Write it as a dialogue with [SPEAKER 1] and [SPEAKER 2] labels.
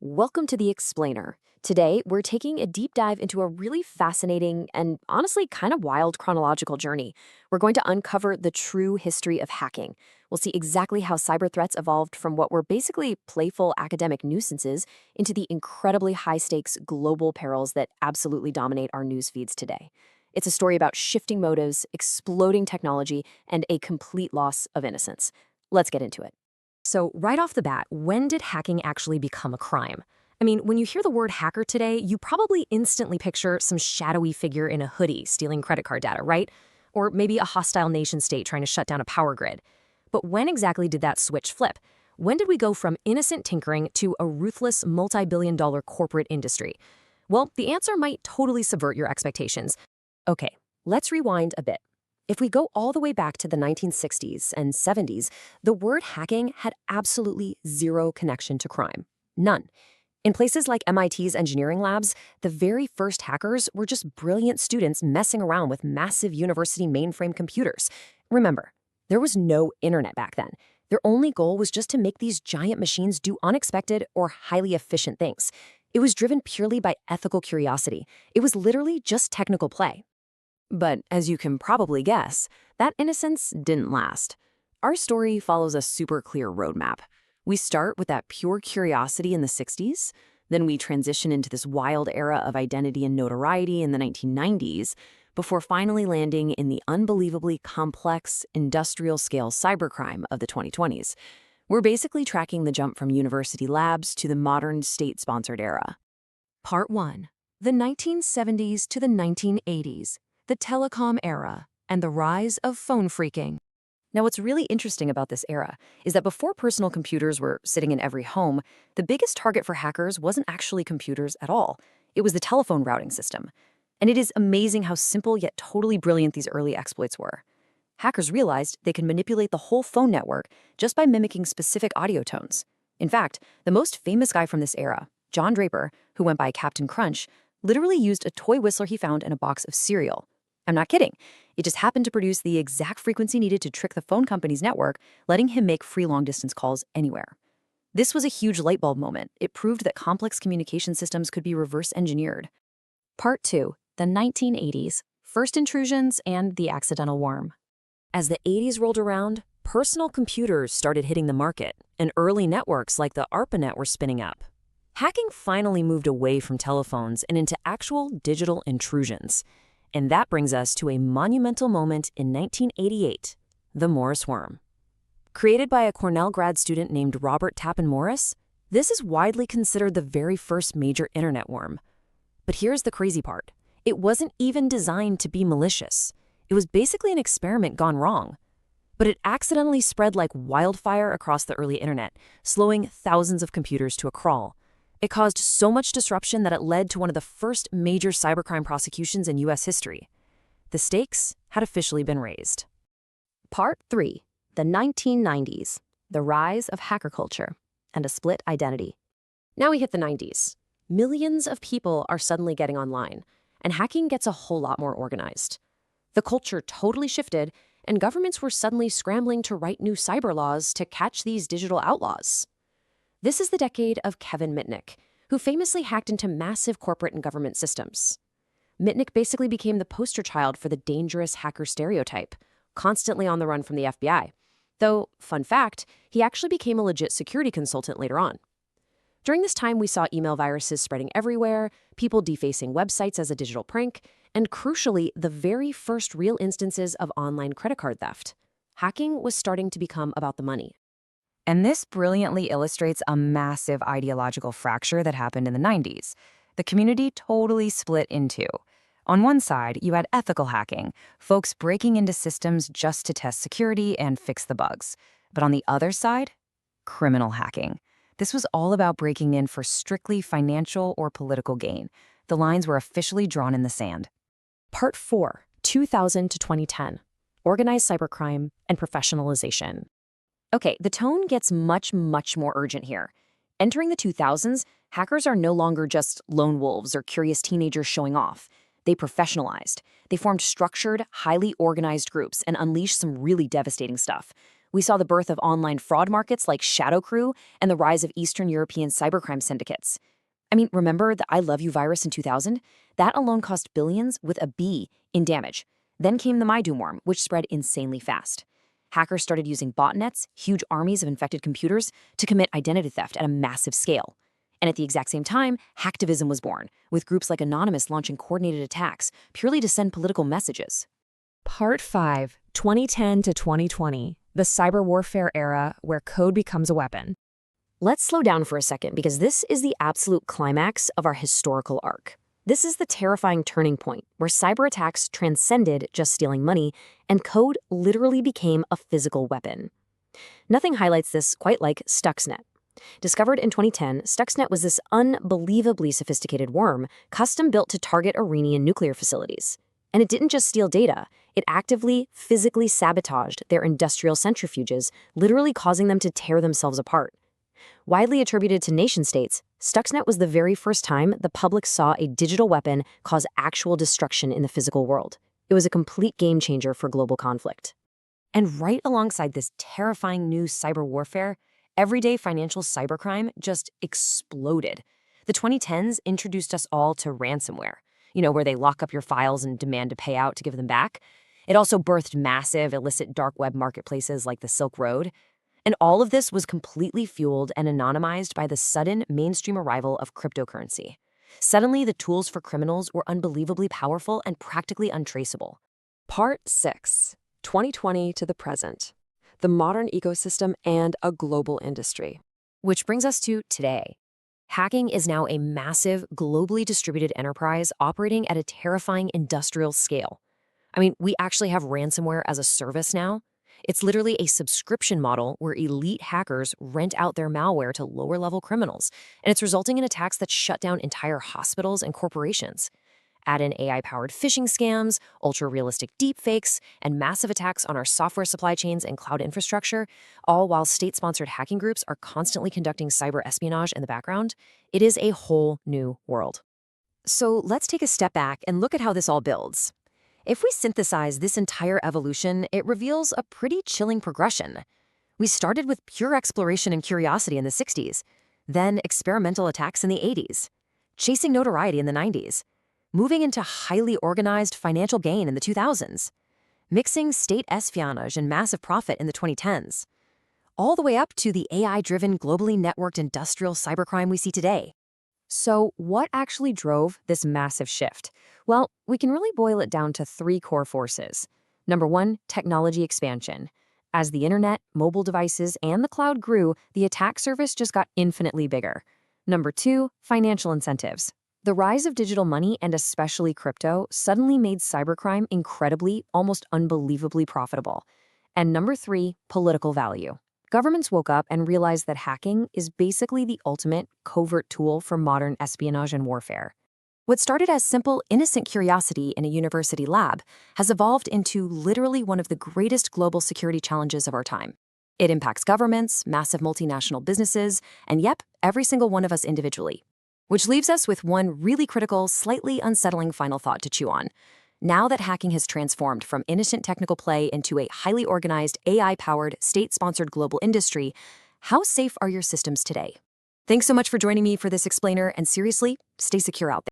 [SPEAKER 1] Welcome to The Explainer. Today, we're taking a deep dive into a really fascinating and honestly kind of wild chronological journey. We're going to uncover the true history of hacking. We'll see exactly how cyber threats evolved from what were basically playful academic nuisances into the incredibly high stakes global perils that absolutely dominate our news feeds today. It's a story about shifting motives, exploding technology, and a complete loss of innocence. Let's get into it. So, right off the bat, when did hacking actually become a crime? I mean, when you hear the word hacker today, you probably instantly picture some shadowy figure in a hoodie stealing credit card data, right? Or maybe a hostile nation-state trying to shut down a power grid. But when exactly did that switch flip? When did we go from innocent tinkering to a ruthless multi-billion-dollar corporate industry? Well, the answer might totally subvert your expectations. Okay, let's rewind a bit. If we go all the way back to the 1960s and 70s, the word hacking had absolutely zero connection to crime. None. In places like MIT's engineering labs, the very first hackers were just brilliant students messing around with massive university mainframe computers. Remember, there was no internet back then. Their only goal was just to make these giant machines do unexpected or highly efficient things. It was driven purely by ethical curiosity. It was literally just technical play. But as you can probably guess, that innocence didn't last. Our story follows a super clear roadmap. We start with that pure curiosity in the 60s, then we transition into this wild era of identity and notoriety in the 1990s, before finally landing in the unbelievably complex, industrial-scale cybercrime of the 2020s. We're basically tracking the jump from university labs to the modern state-sponsored era. Part 1. The 1970s to the 1980s. The telecom era, and the rise of phone phreaking. Now, what's really interesting about this era is that before personal computers were sitting in every home, the biggest target for hackers wasn't actually computers at all. It was the telephone routing system. And it is amazing how simple yet totally brilliant these early exploits were. Hackers realized they could manipulate the whole phone network just by mimicking specific audio tones. In fact, the most famous guy from this era, John Draper, who went by Captain Crunch, literally used a toy whistler he found in a box of cereal. I'm not kidding. It just happened to produce the exact frequency needed to trick the phone company's network, letting him make free long-distance calls anywhere. This was a huge light bulb moment. It proved that complex communication systems could be reverse engineered. Part 2. The 1980s. First intrusions and the accidental worm. As the 80s rolled around, personal computers started hitting the market, and early networks like the ARPANET were spinning up. Hacking finally moved away from telephones and into actual digital intrusions. And that brings us to a monumental moment in 1988, the Morris worm. Created by a Cornell grad student named Robert Tappan Morris, this is widely considered the very first major internet worm. But here's the crazy part. It wasn't even designed to be malicious. It was basically an experiment gone wrong. But it accidentally spread like wildfire across the early internet, slowing thousands of computers to a crawl. It caused so much disruption that it led to one of the first major cybercrime prosecutions in U.S. history. The stakes had officially been raised. Part 3. The 1990s. The rise of hacker culture and a split identity. Now we hit the 90s. Millions of people are suddenly getting online, and hacking gets a whole lot more organized. The culture totally shifted, and governments were suddenly scrambling to write new cyber laws to catch these digital outlaws. This is the decade of Kevin Mitnick, who famously hacked into massive corporate and government systems. Mitnick basically became the poster child for the dangerous hacker stereotype, constantly on the run from the FBI. Though, fun fact, he actually became a legit security consultant later on. During this time, we saw email viruses spreading everywhere, people defacing websites as a digital prank, and crucially, the very first real instances of online credit card theft. Hacking was starting to become about the money. And this brilliantly illustrates a massive ideological fracture that happened in the 90s. The community totally split in two. On one side, you had ethical hacking, folks breaking into systems just to test security and fix the bugs. But on the other side, criminal hacking. This was all about breaking in for strictly financial or political gain. The lines were officially drawn in the sand. Part 4, 2000 to 2010. Organized cybercrime and professionalization. Okay, the tone gets much more urgent here. Entering the 2000s, hackers are no longer just lone wolves or curious teenagers showing off. They professionalized. They formed structured, highly organized groups and unleashed some really devastating stuff. We saw the birth of online fraud markets like Shadow Crew and the rise of Eastern European cybercrime syndicates. I mean, remember the I Love You virus in 2000? That alone cost billions with a B in damage. Then came the MyDoom worm, which spread insanely fast. Hackers started using botnets, huge armies of infected computers, to commit identity theft at a massive scale. And at the exact same time, hacktivism was born, with groups like Anonymous launching coordinated attacks purely to send political messages.
[SPEAKER 2] Part 5, 2010 to 2020, the cyber warfare era where code becomes a weapon.
[SPEAKER 1] Let's slow down for a second because this is the absolute climax of our historical arc. This is the terrifying turning point where cyber attacks transcended just stealing money and code literally became a physical weapon. Nothing highlights this quite like Stuxnet. Discovered in 2010, Stuxnet was this unbelievably sophisticated worm custom built to target Iranian nuclear facilities. And it didn't just steal data, it actively, physically sabotaged their industrial centrifuges, literally causing them to tear themselves apart. Widely attributed to nation-states, Stuxnet was the very first time the public saw a digital weapon cause actual destruction in the physical world. It was a complete game changer for global conflict. And right alongside this terrifying new cyber warfare, everyday financial cybercrime just exploded. The 2010s introduced us all to ransomware, where they lock up your files and demand a payout to give them back. It also birthed massive illicit dark web marketplaces like the Silk Road. And all of this was completely fueled and anonymized by the sudden mainstream arrival of cryptocurrency. Suddenly, the tools for criminals were unbelievably powerful and practically untraceable.
[SPEAKER 2] Part 6, 2020 to the present, the modern ecosystem and a global industry.
[SPEAKER 1] Which brings us to today. Hacking is now a massive, globally distributed enterprise operating at a terrifying industrial scale. I mean, we actually have ransomware as a service now. It's literally a subscription model where elite hackers rent out their malware to lower-level criminals, and it's resulting in attacks that shut down entire hospitals and corporations. Add in AI-powered phishing scams, ultra-realistic deepfakes, and massive attacks on our software supply chains and cloud infrastructure, all while state-sponsored hacking groups are constantly conducting cyber espionage in the background. It is a whole new world. So let's take a step back and look at how this all builds. If we synthesize this entire evolution, it reveals a pretty chilling progression. We started with pure exploration and curiosity in the 60s, then experimental attacks in the 80s, chasing notoriety in the 90s, moving into highly organized financial gain in the 2000s, mixing state espionage and massive profit in the 2010s, all the way up to the AI-driven, globally networked industrial cybercrime we see today. So what actually drove this massive shift? Well, we can really boil it down to 3 core forces. Number 1, technology expansion. As the internet, mobile devices, and the cloud grew, the attack surface just got infinitely bigger. Number 2, financial incentives. The rise of digital money, and especially crypto, suddenly made cybercrime incredibly, almost unbelievably profitable. And number 3, political value. Governments woke up and realized that hacking is basically the ultimate covert tool for modern espionage and warfare. What started as simple, innocent curiosity in a university lab has evolved into literally one of the greatest global security challenges of our time. It impacts governments, massive multinational businesses, and yep, every single one of us individually. Which leaves us with one really critical, slightly unsettling final thought to chew on. Now that hacking has transformed from innocent technical play into a highly organized, AI-powered, state-sponsored global industry, how safe are your systems today? Thanks so much for joining me for this explainer, and seriously, stay secure out there.